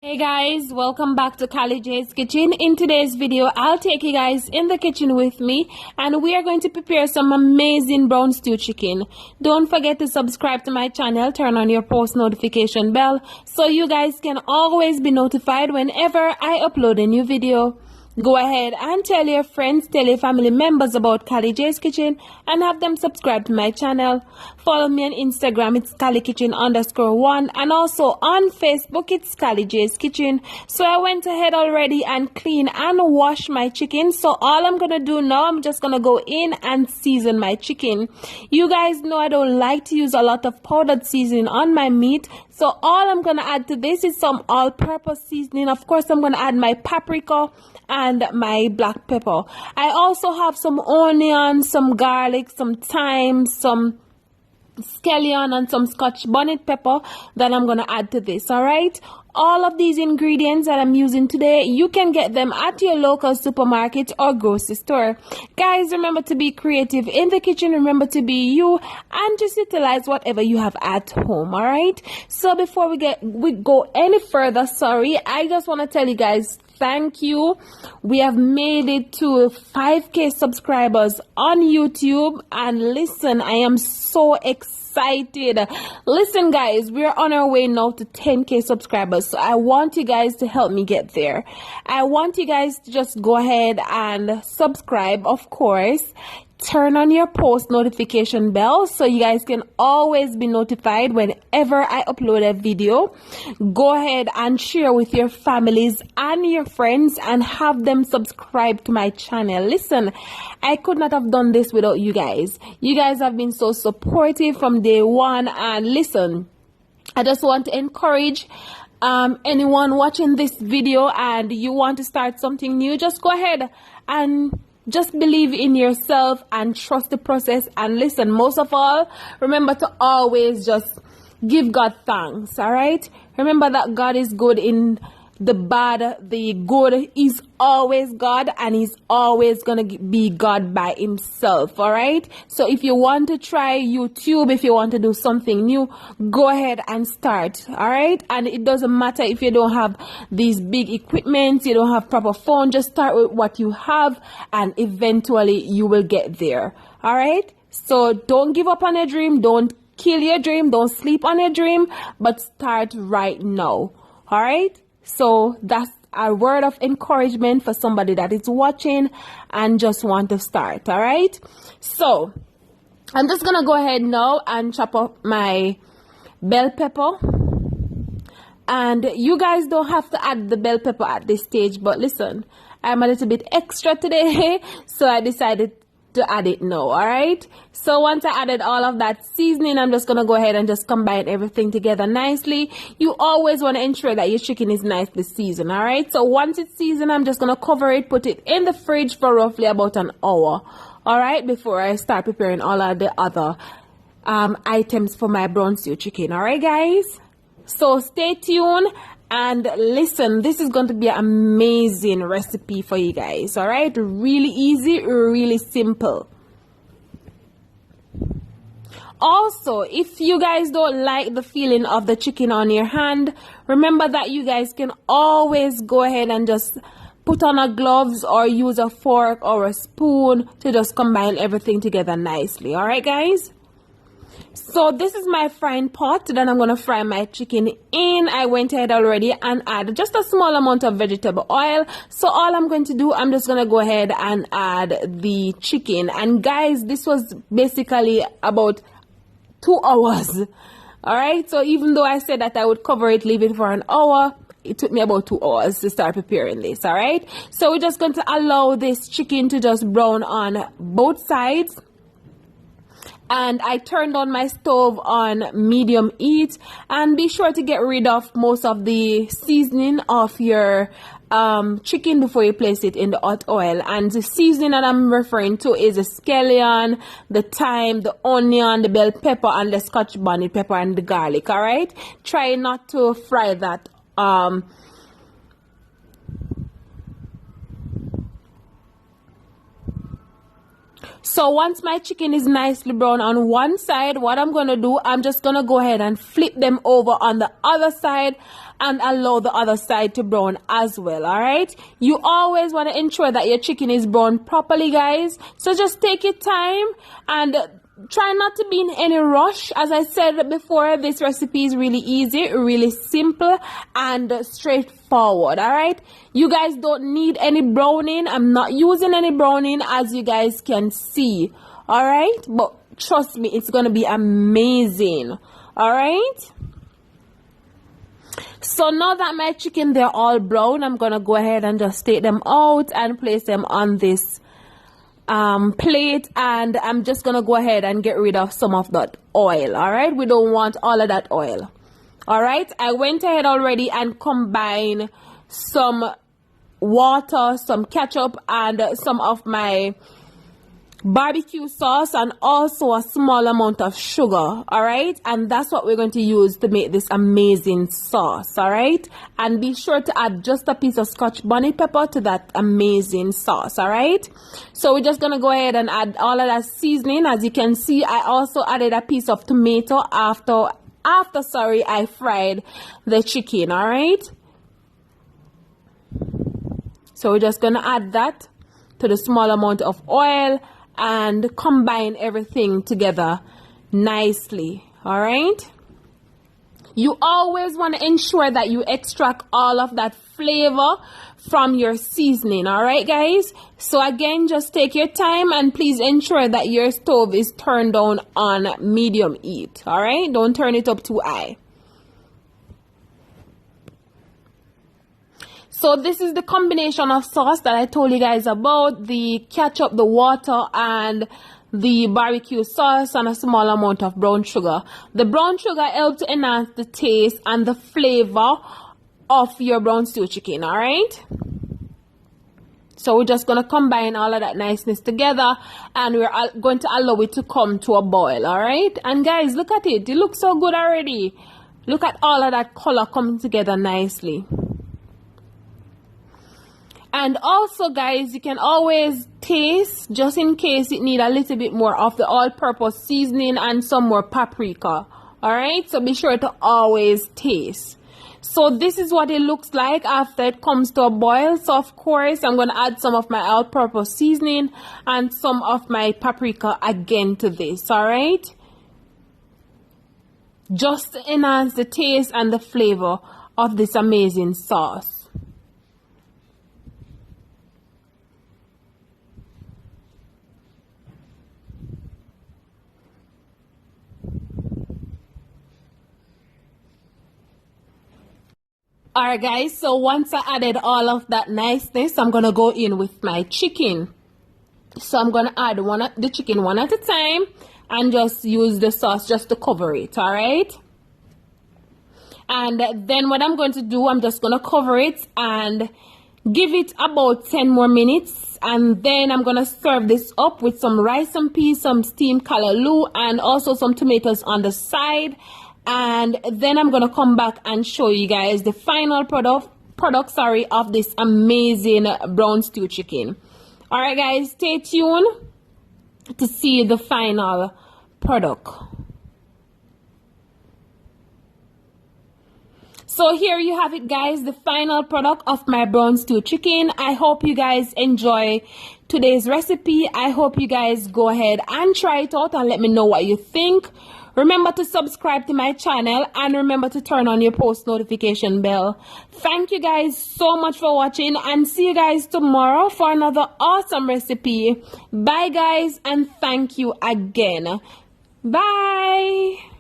Hey guys, welcome back to Callie J's Kitchen. In today's video, I'll take you guys in the kitchen with me and we are going to prepare some amazing brown stew chicken. Don't forget to subscribe to my channel, turn on your post notification bell so you guys can always be notified whenever I upload a new video. Go ahead and tell your friends, tell your family members about Callie J's Kitchen and have them subscribe to my channel. Follow me on Instagram, it's CallieKitchen_1, and also on Facebook, it's Callie J's Kitchen. So I went ahead already and clean and wash my chicken. So all I'm gonna do now, I'm just gonna go in and season my chicken. You guys know I don't like to use a lot of powdered seasoning on my meat. So all I'm gonna add to this is some all-purpose seasoning. Of course, I'm gonna add my paprika and my black pepper. I also have some onion, some garlic, some thyme, some scallion, and some scotch bonnet pepper that I'm gonna add to this. All right, all of these ingredients that I'm using today, you can get them at your local supermarket or grocery store. Guys, remember to be creative in the kitchen, remember to be you, and just utilize whatever you have at home. All right, so before we go any further, I just want to tell you guys thank you. We have made it to 5K subscribers on YouTube, and listen, I am so excited. Listen guys, we're on our way now to 10K subscribers, so I want you guys to help me get there. I want you guys to just go ahead and subscribe, of course. Turn on your post notification bell so you guys can always be notified whenever I upload a video. Go ahead and share with your families and your friends and have them subscribe to my channel. Listen, I could not have done this without you guys. You guys have been so supportive from day one, and listen, I just want to encourage anyone watching this video and you want to start something new, just go ahead and just believe in yourself and trust the process. And listen, most of all, remember to always just give God thanks. All right, remember that God is good in the bad, the good. He's always God, and he's always gonna be God by himself. All right, so if you want to try YouTube, if you want to do something new, go ahead and start. All right, and it doesn't matter if you don't have these big equipment, you don't have proper phone, just start with what you have and eventually you will get there. All right, so don't give up on your dream, don't kill your dream, don't sleep on your dream, but start right now. All right, so that's a word of encouragement for somebody that is watching and just want to start. All right, so I'm just gonna go ahead now and chop up my bell pepper. And you guys don't have to add the bell pepper at this stage, but listen, I'm a little bit extra today so I decided to add it now. All right, so once I added all of that seasoning, I'm just gonna go ahead and just combine everything together nicely. You always want to ensure that your chicken is nicely seasoned. All right, so once it's seasoned, I'm just gonna cover it, put it in the fridge for roughly about an hour. All right, before I start preparing all of the other items for my brown stew chicken. All right guys, so stay tuned and listen, this is going to be an amazing recipe for you guys. All right, really easy, really simple. Also, if you guys don't like the feeling of the chicken on your hand, remember that you guys can always go ahead and just put on a gloves or use a fork or a spoon to just combine everything together nicely. All right guys, so this is my frying pot that I'm going to fry my chicken in. I went ahead already and add just a small amount of vegetable oil. So all I'm going to do, I'm just going to go ahead and add the chicken. And guys, this was basically about 2 hours. All right, so even though I said that I would cover it, leave it for an hour, it took me about 2 hours to start preparing this. All right, so we're just going to allow this chicken to just brown on both sides. And I turned on my stove on medium heat, and be sure to get rid of most of the seasoning of your chicken before you place it in the hot oil. And the seasoning that I'm referring to is the scallion, the thyme, the onion, the bell pepper, and the scotch bonnet pepper, and the garlic. All right, try not to fry that So once my chicken is nicely brown on one side, what I'm going to do, I'm just going to go ahead and flip them over on the other side and allow the other side to brown as well. All right, you always want to ensure that your chicken is brown properly, guys. So just take your time and try not to be in any rush. As I said before, this recipe is really easy, really simple, and straightforward. All right, you guys don't need any browning. I'm not using any browning, as you guys can see. All right, but trust me, it's gonna be amazing. All right, so now that my chicken, they're all brown, I'm gonna go ahead and just take them out and place them on this plate, and I'm just gonna go ahead and get rid of some of that oil. All right, we don't want all of that oil. All right, I went ahead already and combined some water, some ketchup, and some of my barbecue sauce, and also a small amount of sugar. All right, and that's what we're going to use to make this amazing sauce. All right, and be sure to add just a piece of Scotch bonnet pepper to that amazing sauce. All right, so we're just gonna go ahead and add all of that seasoning. As you can see, I also added a piece of tomato after I fried the chicken. All right, so we're just gonna add that to the small amount of oil and combine everything together nicely. All right, you always want to ensure that you extract all of that flavor from your seasoning. All right, guys, so again, just take your time and please ensure that your stove is turned down on medium heat. All right, don't turn it up too high. So this is the combination of sauce that I told you guys about: the ketchup, the water, and the barbecue sauce, and a small amount of brown sugar. The brown sugar helps to enhance the taste and the flavor of your brown stew chicken. All right, so we're just going to combine all of that niceness together, and we're going to allow it to come to a boil. All right, and guys, look at it. It looks so good already. Look at all of that color coming together nicely. And also, guys, you can always taste, just in case it need a little bit more of the all-purpose seasoning and some more paprika. All right, so be sure to always taste. So this is what it looks like after it comes to a boil. So of course, I'm going to add some of my all-purpose seasoning and some of my paprika again to this. All right, just to enhance the taste and the flavor of this amazing sauce. Alright, guys, so once I added all of that niceness, I'm gonna go in with my chicken. So I'm gonna add the chicken one at a time and just use the sauce just to cover it. All right, and then what I'm going to do, I'm just gonna cover it and give it about 10 more minutes, and then I'm gonna serve this up with some rice and peas, some steamed callaloo, and also some tomatoes on the side. And then I'm gonna come back and show you guys the final product of this amazing brown stew chicken. All right, guys, stay tuned to see the final product. So here you have it, guys, the final product of my brown stew chicken. I hope you guys enjoy today's recipe. I hope you guys go ahead and try it out and let me know what you think. Remember to subscribe to my channel and remember to turn on your post notification bell. Thank you guys so much for watching, and see you guys tomorrow for another awesome recipe. Bye guys, and thank you again. Bye.